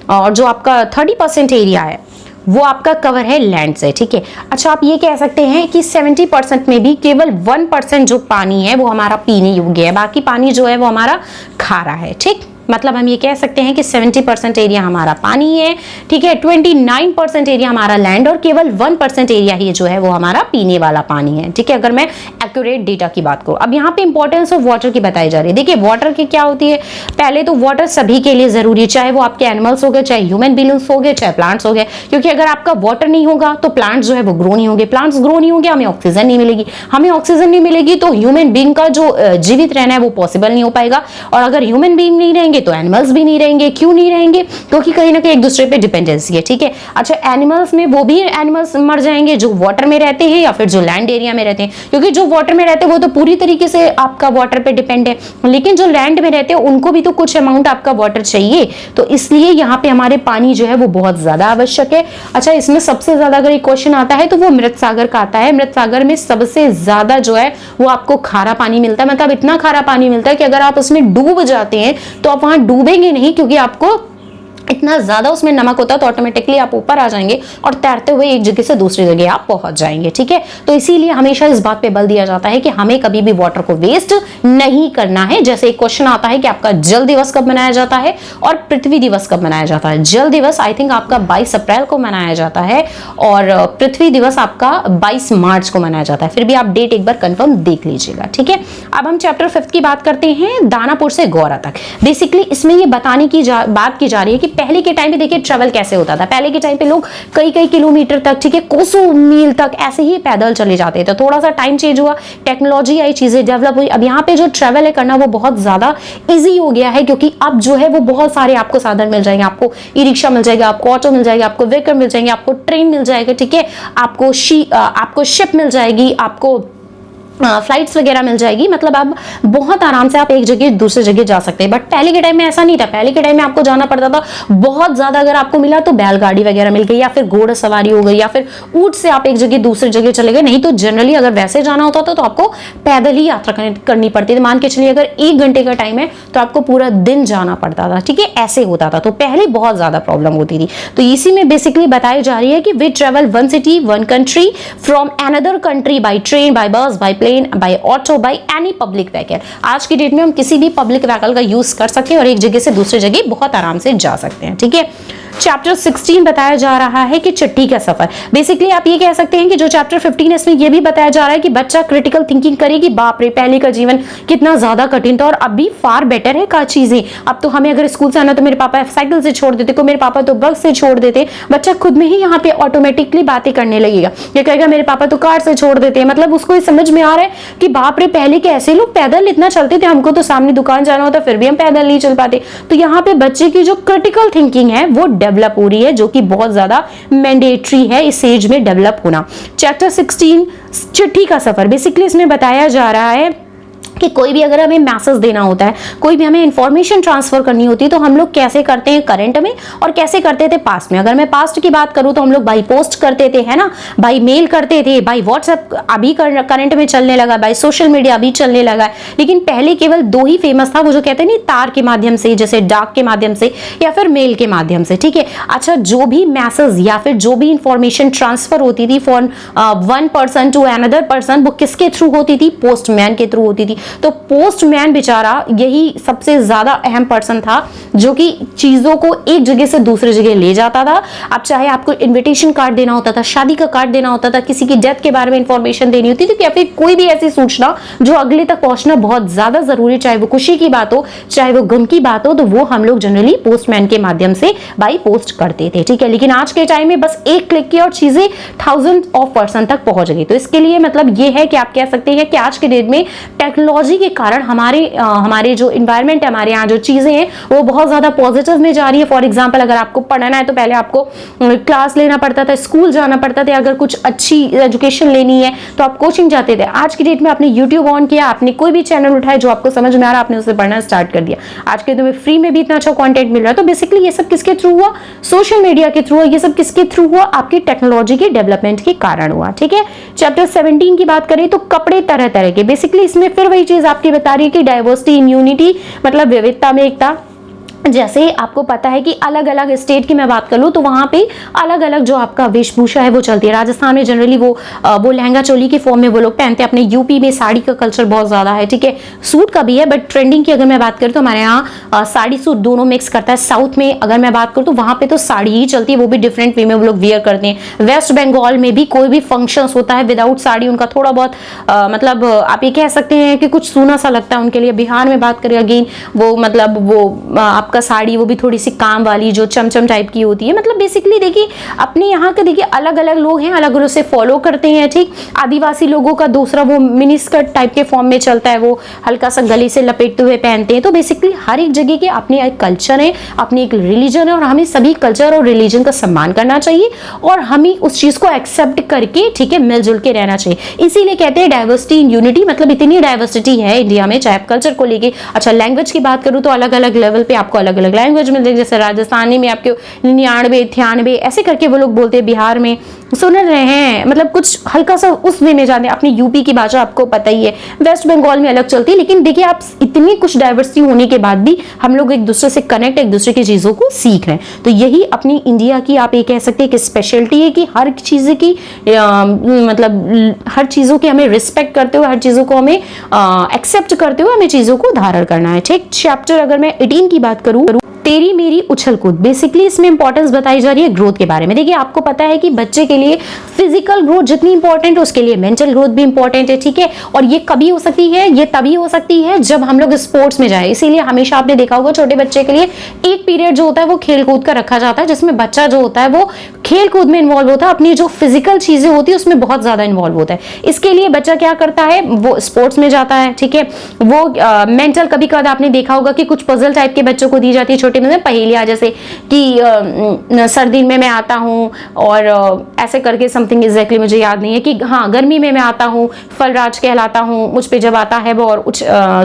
और जो आपका 30% एरिया है वो आपका कवर है लैंड से। ठीक है, अच्छा आप ये कह सकते हैं कि 70% में भी केवल 1% जो पानी है वो हमारा पीने योग्य है, बाकी पानी जो है वो हमारा खारा है। ठीक, मतलब हम ये कह सकते हैं कि 70% एरिया हमारा पानी है। ठीक है, 29% एरिया हमारा लैंड और केवल 1% एरिया ही जो है वो हमारा पीने वाला पानी है। ठीक है, अगर मैं एक्यूरेट डेटा की बात करूं। अब यहाँ पे इंपॉर्टेंस ऑफ वाटर की बताई जा रही है। देखिए वाटर की क्या होती है, पहले तो वाटर सभी के लिए जरूरी है, चाहे वो आपके एनिमल्स हो गए, चाहे ह्यूमन बीइंग्स हो गए, चाहे प्लांट्स हो गए, क्योंकि अगर आपका वाटर नहीं होगा तो प्लांट्स जो है वो ग्रो नहीं होंगे, प्लांट्स ग्रो नहीं होंगे, हमें ऑक्सीजन नहीं मिलेगी, हमें ऑक्सीजन नहीं मिलेगी तो ह्यूमन बीइंग का जो जीवित रहना है वो पॉसिबल नहीं हो पाएगा, और अगर ह्यूमन बीइंग नहीं रहेंगे तो एनिमल्स भी नहीं रहेंगे। क्यों नहीं रहेंगे, क्योंकि कहीं ना कहीं एक दूसरे पे डिपेंडेंसी है। ठीक है, अच्छा एनिमल्स में वो भी एनिमल्स मर जाएंगे जो वाटर में रहते हैं या फिर जो लैंड एरिया में रहते हैं, क्योंकि जो वाटर में रहते हैं वो तो पूरी तरीके से आपका वाटर पे डिपेंड है, लेकिन जो लैंड में रहते हैं उनको भी तो कुछ अमाउंट आपका वाटर चाहिए, तो इसलिए यहाँ पे हमारे पानी जो है वो बहुत ज्यादा आवश्यक है। अच्छा इसमें सबसे ज्यादा अगर एक क्वेश्चन आता है तो वो मृत सागर का आता है। मृत सागर में सबसे ज्यादा जो है वो आपको खारा पानी मिलता है, मतलब इतना खारा पानी मिलता है कि अगर आप उसमें डूब जाते हैं तो आप वहां डूबेंगे नहीं, क्योंकि आपको इतना ज्यादा उसमें नमक होता है तो ऑटोमेटिकली आप ऊपर आ जाएंगे और तैरते हुए एक जगह से दूसरी जगह आप पहुंच जाएंगे। ठीक है, तो इसीलिए हमेशा इस बात पे बल दिया जाता है कि हमें कभी भी वाटर को वेस्ट नहीं करना है। जैसे एक क्वेश्चन आता है कि आपका जल दिवस कब मनाया जाता है और पृथ्वी दिवस कब मनाया जाता है। जल दिवस आई थिंक आपका 22 अप्रैल को मनाया जाता है और पृथ्वी दिवस आपका 22 मार्च को मनाया जाता है, फिर भी आप डेट एक बार कंफर्म देख लीजिएगा। ठीक है, अब हम चैप्टर 5 की बात करते हैं, दानापुर से गौरा तक। बेसिकली इसमें ये बताने की बात की जा रही है कि पहले के टाइम पे देखिए ट्रेवल कैसे होता था। पहले के टाइम पे लोग कई कई किलोमीटर तक, ठीक है, कोसों मील तक ऐसे ही पैदल चले जाते थे। थोड़ा सा टाइम चेंज हुआ, टेक्नोलॉजी आई, चीजें डेवलप हुई। अब यहाँ पे जो ट्रेवल है करना वो बहुत ज्यादा इजी हो गया है, क्योंकि अब जो है वो बहुत सारे आपको साधन मिल जाएंगे। आपको ई रिक्शा मिल जाएगा, आपको ऑटो मिल जाएगा, आपको व्हीकल मिल जाएंगे, आपको ट्रेन मिल जाएगा, ठीक है, आपको शिप मिल जाएगी, आपको फ्लाइट्स वगैरह मिल जाएगी। मतलब आप बहुत आराम से आप एक जगह दूसरी जगह जा सकते हैं। बट पहले के टाइम में ऐसा नहीं था। पहले के टाइम में आपको जाना पड़ता था बहुत ज्यादा, अगर आपको मिला तो बैलगाड़ी वगैरह मिल गई, या फिर घोड़ा सवारी हो गई, या फिर ऊंट से आप एक जगह दूसरी जगह चले गए। नहीं तो जनरली अगर वैसे जाना होता था तो आपको पैदल ही यात्रा करनी पड़ती थी। मान के चलिए अगर 1 घंटे का टाइम है तो आपको पूरा दिन जाना पड़ता था, ठीक है, ऐसे होता था। तो पहले बहुत ज्यादा प्रॉब्लम होती थी। तो इसी में बेसिकली बताई जा रही है कि we travel one city one country from another country by train, by bus, by plane, by auto, by any public vehicle. आज की डेट में हम किसी भी पब्लिक व्हीकल का यूज कर सकते हैं और एक जगह से दूसरी जगह बहुत आराम से जा सकते हैं, ठीक है। चैप्टर 16 बताया जा रहा है कि चिट्ठी का सफर। बेसिकली आप ये कह सकते हैं कि जो चैप्टर 15 है इसमें ये भी बताया जा रहा है कि बच्चा क्रिटिकल थिंकिंग करेगी। बाप रे, पहले का जीवन कितना ज्यादा कठिन था और अब भी फार बेटर है का चीजें। अब तो हमें अगर स्कूल से आना तो मेरे पापा साइकिल से छोड़ देते, को मेरे पापा तो बस से छोड़ देते। बच्चा खुद में ही यहाँ पे ऑटोमेटिकली बातें करने लगेगा। ये कहेगा मेरे पापा तो कार से छोड़ देते हैं। मतलब उसको समझ में आ रहा है कि बाप रे, पहले के ऐसे लोग पैदल इतना चलते थे, हमको तो सामने दुकान जाना होता फिर भी हम पैदल नहीं चल पाते। तो यहाँ पे बच्चे की जो क्रिटिकल थिंकिंग है वो डेवलप हो रही है, जो कि बहुत ज्यादा मैंडेटरी है इस एज में डेवलप होना। चैप्टर 16 चिट्ठी का सफर। बेसिकली इसमें बताया जा रहा है कि कोई भी अगर हमें मैसेज देना होता है, कोई भी हमें इंफॉर्मेशन ट्रांसफर करनी होती है तो हम लोग कैसे करते हैं करंट में और कैसे करते थे पास्ट में। अगर मैं पास्ट की बात करूं तो हम लोग बाई पोस्ट करते थे, है ना, बाई मेल करते थे, बाई व्हाट्सएप अभी करंट में चलने लगा, बाई सोशल मीडिया अभी चलने लगा। लेकिन पहले केवल 2 ही फेमस था, वो जो कहते हैं नहीं, तार के माध्यम से, जैसे डाक के माध्यम से या फिर मेल के माध्यम से, ठीक है। अच्छा, जो भी मैसेज या फिर जो भी इंफॉर्मेशन ट्रांसफर होती थी for one person to another person, वो किसके थ्रू होती थी? पोस्टमैन के थ्रू होती थी। तो पोस्टमैन बेचारा यही सबसे ज्यादा अहम पर्सन था जो कि चीजों को एक जगह से दूसरी जगह ले जाता था। अब चाहे आपको इनविटेशन कार्ड देना होता था, शादी का कार्ड देना होता था, किसी की डेथ के बारे में इंफॉर्मेशन देनी होती थी, या फिर कोई भी ऐसी सूचना जो अगले तक पहुंचना बहुत ज्यादा जरूरी, चाहे वो खुशी की बात हो चाहे वो गम की बात हो, तो वो हम लोग जनरली पोस्टमैन के माध्यम से बाई पोस्ट करते थे, ठीक है। लेकिन आज के टाइम में बस एक क्लिक की और चीजें थाउजेंड ऑफ पर्सन तक पहुंच गई। तो इसके लिए मतलब ये है कि आप कह सकते हैं कि आज के डेट में टेक्नोलॉजी के कारण हमारे जो इन्वायरमेंट है, हमारे यहाँ जो चीजें हैं वो बहुत ज्यादा पॉजिटिव में जा रही है। फॉर एग्जांपल, अगर आपको पढ़ना है तो पहले आपको क्लास लेना पड़ता था, स्कूल जाना पड़ता था। अगर कुछ अच्छी एजुकेशन लेनी है तो आप कोचिंग जाते थे। आज की डेट में आपने यूट्यूब ऑन किया, आपने कोई भी चैनल उठाया जो आपको समझ में आ रहा, आपने उसे पढ़ना स्टार्ट कर दिया। आज के दिन में फ्री में भी इतना अच्छा कंटेंट मिल रहा है। तो बेसिकली ये सब किसके थ्रू हुआ? सोशल मीडिया के थ्रू। ये सब किसके थ्रू हुआ? आपकी टेक्नोलॉजी के डेवलपमेंट के कारण हुआ, ठीक है। चैप्टर 17 की बात करें तो कपड़े तरह तरह के। बेसिकली इसमें फिर वही चीज आपकी बता रही है कि डाइवर्सिटी इन यूनिटी, मतलब विविधता में एकता। जैसे आपको पता है कि अलग अलग स्टेट की मैं बात कर लूँ तो वहाँ पे अलग अलग जो आपका वेशभूषा है वो चलती है। राजस्थान में जनरली वो लहंगा चोली के फॉर्म में वो लोग पहनते हैं। अपने यूपी में साड़ी का कल्चर बहुत ज़्यादा है, ठीक है। सूट का भी है, बट ट्रेंडिंग की अगर मैं बात करूँ तो हमारे यहाँ साड़ी सूट दोनों मिक्स करता है। साउथ में अगर मैं बात करूँ तो वहाँ पे तो साड़ी ही चलती है, वो भी डिफरेंट वे में वो लोग वियर करते हैं। वेस्ट बंगाल में भी कोई भी फंक्शन होता है विदाउट साड़ी उनका थोड़ा बहुत मतलब आप ये कह सकते हैं कि कुछ सूना सा लगता है उनके लिए। बिहार में बात करें अगेन वो मतलब वो आपका साड़ी वो भी थोड़ी सी काम वाली जो चमचम टाइप की होती है। मतलब बेसिकली देखिए अपने यहाँ के देखिए अलग अलग लोग हैं, अलग अलग से फॉलो करते हैं, ठीक। आदिवासी लोगों का दूसरा वो मिनी स्कर्ट टाइप के फॉर्म में चलता है, वो हल्का सा गले से लपेटते हुए पहनते हैं। तो बेसिकली हर एक जगह के अपने एक कल्चर है, अपनी एक रिलीजन है और हमें सभी कल्चर और रिलीजन का सम्मान करना चाहिए और हमें उस चीज को एक्सेप्ट करके, ठीक है, मिलजुल के रहना चाहिए। इसीलिए कहते हैं डाइवर्सिटी इन यूनिटी। मतलब इतनी डाइवर्सिटी है इंडिया में, चाहे आप कल्चर को लेके। अच्छा, लैंग्वेज की बात करूँ तो अलग अलग लेवल पे आपको अलग अलग लैंग्वेज मिलते हैं। जैसे राजस्थानी में आपके 99, 93 ऐसे करके वो लोग बोलते हैं। बिहार में सुन रहे हैं, मतलब कुछ हल्का सा उस वे में जाते हैं। अपनी यूपी की भाषा आपको पता ही है, वेस्ट बंगाल में अलग चलती है। लेकिन देखिए आप इतनी कुछ डाइवर्सिटी होने के बाद भी हम लोग एक दूसरे से कनेक्ट, एक दूसरे की चीजों को सीख रहे हैं। तो यही अपनी इंडिया की आप ये कह सकते हैं कि स्पेशलिटी है कि हर चीज की मतलब हर चीजों की हमें रिस्पेक्ट करते हुए, हर चीजों को हमें एक्सेप्ट करते हुए हमें चीजों को धारण करना है, ठीक। चैप्टर अगर मैं 18 की बात करूं तेरी मेरी उछल कूद, बेसिकली इसमें इंपॉर्टेंस बताई जा रही है ग्रोथ के बारे में। देखिए आपको पता है कि बच्चे के लिए फिजिकल ग्रोथ जितनी इंपॉर्टेंट है उसके लिए मेंटल ग्रोथ भी इंपॉर्टेंट है, ठीक है। और ये कभी हो सकती है, ये तभी हो सकती है जब हम लोग स्पोर्ट्स में जाए। इसीलिए हमेशा आपने देखा होगा छोटे बच्चे के लिए एक पीरियड जो होता है वो खेल कूद का रखा जाता है, जिसमें बच्चा जो होता है वो खेल कूद में इन्वॉल्व होता है, अपनी जो फिजिकल चीजें होती है उसमें बहुत ज्यादा इन्वॉल्व होता है। इसके लिए बच्चा क्या करता है, वो स्पोर्ट्स में जाता है, ठीक है। वो मेंटल, कभी कभी आपने देखा होगा कि कुछ पजल टाइप के बच्चों को दी जाती है छोटे में पहेलियां, जैसे कि सर्दी में मैं आता हूं और ऐसे करके समथिंग एग्जैक्टली मुझे याद नहीं है कि हाँ गर्मी में मैं आता हूं, फलराज कहलाता हूं, मुझ पे जब आता है बोर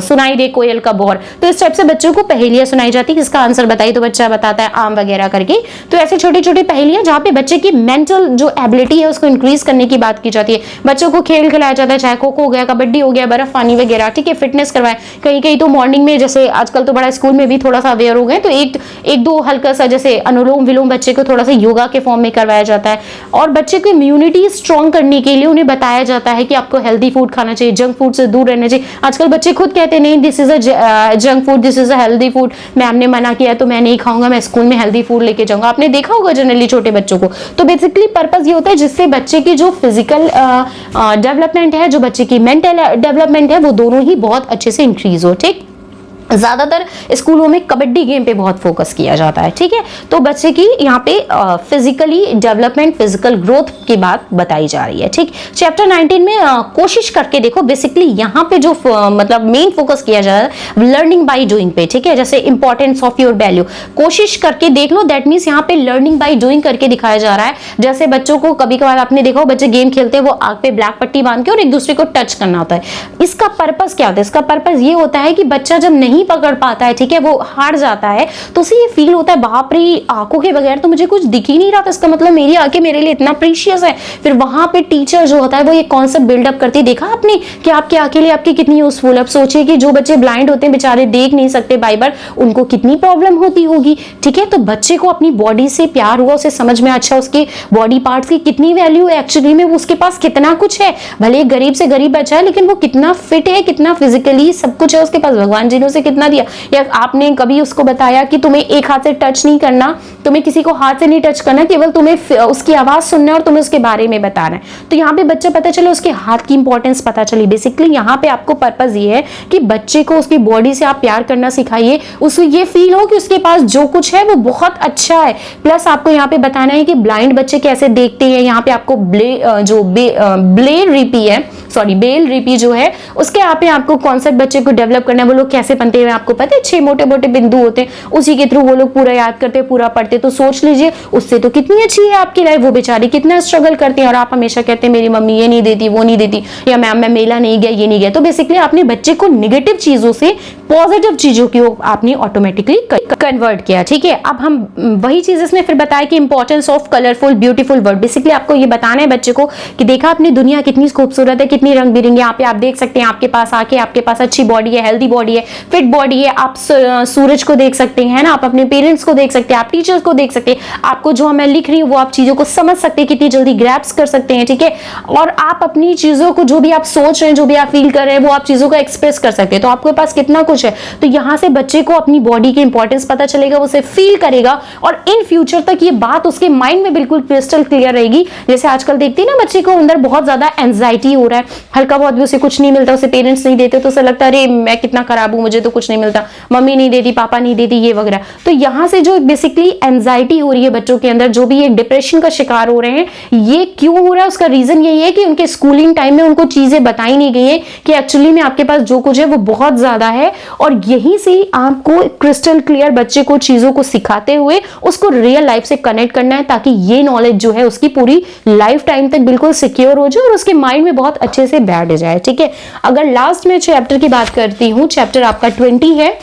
सुनाई दे कोयल का बोर। तो इस टाइप से बच्चों को पहेलियां सुनाई जाती है, इसका आंसर बताइए तो बच्चा बताता है आम वगैरह करके। तो ऐसे छोटी छोटी पहेलियां जहां पे बच्चे की मेंटल जो एबिलिटी है उसको इंक्रीज करने की बात की जाती है। बच्चों को खेल खिलाया जाता है, चाहे खो खो हो गया, कबड्डी हो गया, बर्फ पानी वगैरह, ठीक है। फिटनेस करवाए, कहीं कहीं तो मॉर्निंग में, जैसे आजकल तो बड़ा स्कूल में भी थोड़ा सा अवेयर हो गए, तो एक दो हल्का सा जैसे अनुलोम विलोम बच्चे को थोड़ा सा योगा के फॉर्म में करवाया जाता है। और बच्चे को इम्यूनिटी स्ट्रॉन्ग करने के लिए उन्हें बताया जाता है कि आपको हेल्दी फूड खाना चाहिए, जंक फूड से दूर रहना चाहिए। आजकल बच्चे खुद कहते नहीं this is a junk food, this is a healthy food, ma'am ने मना किया तो मैं नहीं खाऊंगा, मैं स्कूल में हेल्दी फूड लेके जाऊंगा। आपने देखा होगा जनरली छोटे बच्चों को। तो बेसिकली पर्पस ये होता है जिससे बच्चे की जो फिजिकल डेवलपमेंट है, जो बच्चे की मेंटल डेवलपमेंट है, वो दोनों ही बहुत अच्छे से इंक्रीज हो, ठीक। ज्यादातर स्कूलों में कबड्डी गेम पे बहुत फोकस किया जाता है, ठीक है। तो बच्चे की यहाँ पे फिजिकली डेवलपमेंट, फिजिकल ग्रोथ की बात बताई जा रही है, ठीक। चैप्टर 19 में कोशिश करके देखो, बेसिकली यहाँ पे जो मतलब मेन फोकस किया जा रहा है लर्निंग बाय डूइंग पे, ठीक है। जैसे इंपॉर्टेंस ऑफ योर वैल्यू, कोशिश करके देख लो, दैट मीन्स यहाँ पे लर्निंग बाय डूइंग करके दिखाया जा रहा है। जैसे बच्चों को कभी कभार आपने देखा हो बच्चे गेम खेलते हैं, वो आग पे ब्लैक पट्टी बांध के और एक दूसरे को टच करना होता है। इसका पर्पस क्या होता है? इसका पर्पस ये होता है कि बच्चा जब नहीं पकड़ पाता है, ठीक है, वो हार जाता है, तो उसे ये फील होता है बाप रे आंखों के बगैर तो मुझे कुछ दिख ही नहीं रहा था, इसका मतलब मेरी आंखें मेरे लिए इतना प्रीशियस है। फिर वहां पे टीचर जो होता है वो ये कॉन्सेप्ट बिल्डअप करती, देखा आपने कि आपकी आंखें लिए आपकी कितनी यूजफुल है। अब सोचिए कि जो बच्चे ब्लाइंड होते हैं, बेचारे देख नहीं सकते बाई बार, उनको कितनी प्रॉब्लम होती होगी, ठीक है। तो बच्चे को अपनी बॉडी से प्यार हुआ, उसे समझ में अच्छा उसके बॉडी पार्ट्स की कितनी वैल्यू है, एक्चुअली में उसके पास कितना कुछ है। भले गरीब से गरीब बच्चा है लेकिन वो कितना फिट है, कितना फिजिकली सब कुछ है उसके पास, भगवान जी ने उसे कितना दिया। या आपने कभी उसको बताया कि तुम्हें एक हाथ से टच नहीं करना, तुम्हें किसी को हाथ से नहीं टच करना, केवल तुम्हें उसकी आवाज सुनना है और तुम्हें उसके बारे में बताना है। तो यहाँ पे बच्चा पता चले, उसके हाथ की इंपॉर्टेंस पता चली। बेसिकली यहाँ पे आपको पर्पस ये है कि बच्चे को उसकी बॉडी से आप प्यार करना सिखाइए, उसको ये फील हो कि उसके पास जो कुछ है वो बहुत अच्छा है। प्लस आपको यहाँ पे बताना है कि ब्लाइंड बच्चे कैसे देखते हैं। यहाँ पे आपको बेल रिपी जो है उसके यहाँ पे आपको कॉन्सेप्ट बच्चे को डेवलप करना है। वो लोग कैसे बनते हैं आपको पता है, 6 मोटे मोटे बिंदु होते हैं, उसी के थ्रू वो लोग पूरा याद करते हैं, पूरा पढ़ते। तो सोच लीजिए उससे तो कितनी अच्छी है आपकी लाइफ, वो बेचारी कितना स्ट्रगल करते हैं और आप हमेशा कहते हैं मेरी मम्मी ये नहीं देती, वो नहीं देती, या मैम मैं मेला नहीं गया, ये नहीं गया। तो बेसिकली आपने बच्चे को निगेटिव चीजों से पॉजिटिव चीजों की आपने ऑटोमेटिकली कन्वर्ट किया, ठीक है। अब हम वही चीज इसमें फिर बताया कि importance of colourful beautiful word. Basically आपको ये बताना है बच्चे को कि देखा अपनी दुनिया कितनी खूबसूरत है, कितनी रंग बिरंगी। यहाँ पे आप देख सकते हैं आपके पास आके, आपके पास अच्छी बॉडी है, हेल्दी बॉडी है, फिट बॉडी है। आप सूरज को देख सकते हैं ना, आप अपने पेरेंट्स को देख सकते हैं, आप टीचर्स को देख सकते हैं, आपको जो मैं लिख रही हूँ वो आप चीजों को समझ सकते हैं, कितनी जल्दी ग्रैप्स कर सकते हैं, ठीक है। और आप अपनी चीजों को, जो भी आप सोच रहे हैं, जो भी आप फील कर रहे हैं, वो आप चीजों को एक्सप्रेस कर सकते हैं। तो आपके पास कितना कुछ है। तो यहाँ से बच्चे को अपनी बॉडी की इंपॉर्टेंस पता चलेगा, वो उसे फील करेगा और इन फ्यूचर तक ये बात उसके माइंड में बिल्कुल क्रिस्टल क्लियर रहेगी। जैसे आजकल देखते हैं ना बच्चे को अंदर बहुत ज्यादा एंजाइटी हो रहा है, हल्का बहुत भी उसे कुछ नहीं मिलता, उसे पेरेंट्स नहीं देते तो उसे लगता है अरे मैं कितना खराब हूं, मुझे तो कुछ नहीं मिलता, मम्मी नहीं देती, पापा नहीं देती, ये वगैरह। तो यहाँ से जो बेसिकली एंजाइटी हो रही है बच्चों के अंदर, जो भी ये डिप्रेशन का शिकार हो रहे हैं, ये क्यों हो रहा है? उसका रीजन यही है कि उनके स्कूलिंग टाइम में उनको चीजें बताई नहीं गई है कि एक्चुअली में आपके पास जो कुछ है वो बहुत ज्यादा है। और यहीं से आपको क्रिस्टल क्लियर बच्चे को चीजों को सिखाते हुए उसको रियल लाइफ से कनेक्ट करना है, ताकि ये नॉलेज जो है उसकी पूरी लाइफ टाइम तक बिल्कुल सिक्योर हो जाए और उसके माइंड में बहुत अच्छे से बैठ जाए, ठीक है। अगर लास्ट में चैप्टर की बात करती हूँ, चैप्टर आपका 20 है,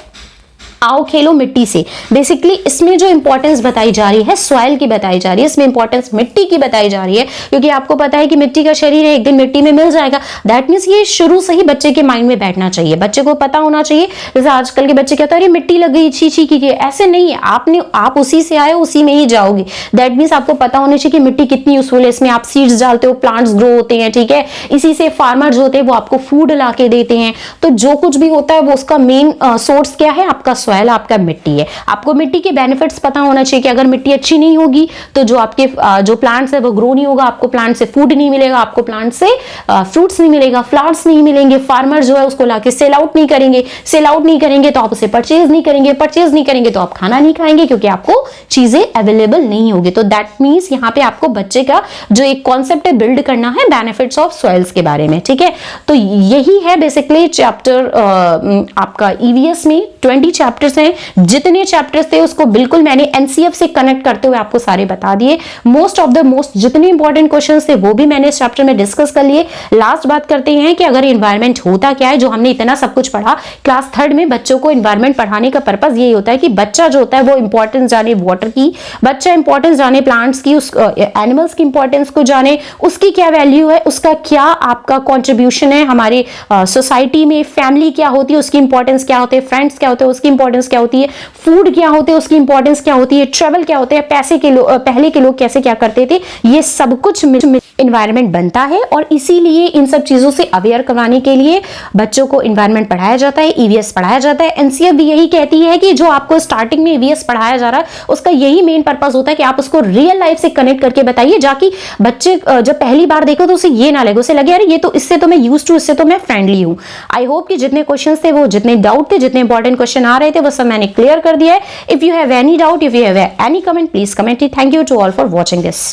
आओ खेलो मिट्टी से। बेसिकली इसमें जो इंपॉर्टेंस बताई जा रही है सॉइल की बताई जा रही है, इसमें इंपॉर्टेंस मिट्टी की बताई जा रही है, क्योंकि आपको पता है कि मिट्टी का शरीर है, एक दिन मिट्टी में मिल जाएगा। दैट मीन्स ये शुरू से ही बच्चे के माइंड में बैठना चाहिए, बच्चे को पता होना चाहिए। जैसे आजकल के बच्चे कहते हैं अरे मिट्टी लग गई, छी छी की, ऐसे नहीं है। आप उसी से आए उसी में ही जाओगे। दैट मीन्स आपको पता होना चाहिए कि मिट्टी कितनी यूजफुल है, इसमें आप सीड्स डालते हो, प्लांट्स ग्रो होते हैं, ठीक है। इसी से फार्मर जो होते हैं वो आपको फूड ला के देते हैं। तो जो कुछ भी होता है वो उसका मेन सोर्स क्या है? आपका सॉयल आपका मिट्टी है। आपको मिट्टी के बेनिफिट्स पता होना चाहिए कि अगर मिट्टी अच्छी नहीं होगी तो जो आपके जो प्लांट्स है वो ग्रो नहीं होगा, आपको प्लांट से फूड नहीं मिलेगा, आपको प्लांट से फ्रूट्स नहीं मिलेगा, फ्लावर्स नहीं मिलेंगे, फार्मर जो है उसको लाके सेल आउट नहीं करेंगे, सेल आउट नहीं करेंगे तो आप उसे परचेज नहीं करेंगे, परचेज नहीं करेंगे तो आप खाना नहीं खाएंगे क्योंकि आपको चीजें अवेलेबल नहीं होगी। तो दैट मीन्स यहाँ पे आपको बच्चे का जो एक कॉन्सेप्ट है बिल्ड करना है बेनिफिट्स ऑफ सॉइल्स के बारे में, ठीक है। तो यही है बेसिकली चैप्टर आपका ईवीएस में 20 चैप्टर्स हैं। जितने चैप्टर्स थे उसको बिल्कुल मैंने एनसीएफ से कनेक्ट करते हुए आपको सारे बता दिए। मोस्ट ऑफ द मोस्ट जितने इंपॉर्टेंट क्वेश्चंस थे वो भी मैंने इस चैप्टर में डिस्कस कर लिए। लास्ट बात करते हैं कि अगर एनवायरनमेंट होता क्या है, जो हमने इतना सब कुछ पढ़ा क्लास 3rd में, बच्चों को एनवायरनमेंट पढ़ाने का पर्पस यही होता है कि बच्चा जो होता है वो इंपॉर्टेंस जाने वाटर की, बच्चा इंपॉर्टेंस जाने प्लांट्स की, उस एनिमल्स की इंपॉर्टेंस को जाने, उसकी क्या वैल्यू है, उसका क्या आपका कॉन्ट्रीब्यूशन है हमारे सोसाइटी में, फैमिली क्या होती है उसकी इंपॉर्टेंस क्या होती है, फ्रेंड्स क्या होते हैं उसकी इंपॉर्टेंस क्या होती है, फूड क्या होते हैं उसकी इंपॉर्टेंस क्या होती है, ट्रेवल क्या होते हैं, पैसे के पहले के लोग कैसे क्या करते थे, ये सब कुछ एनवायरनमेंट बनता है। और इसीलिए इन सब चीजों से अवेयर करवाने के लिए बच्चों को एनवायरनमेंट पढ़ाया जाता है, ईवीएस पढ़ाया जाता है। एनसीएफ भी यही कहती है कि जो आपको स्टार्टिंग में ईवीएस पढ़ाया जा रहा है उसका यही मेन पर्पस होता है कि आप उसको रियल लाइफ से कनेक्ट करके बताइए, जाकि बच्चे जब पहली बार देखो तो उसे ये ना लगे, उसे लगे यार ये तो इससे तो मैं यूज टू, इससे तो मैं फ्रेंडली हूं। आई होप कि जितने क्वेश्चन थे वो, जितने डाउट थे, जितने इंपॉर्टेंट क्वेश्चन आ रहे थे वो सब मैंने क्लियर कर दिया है। If you have any doubt, if you have any comment, please comment it. Thank you to all for watching this.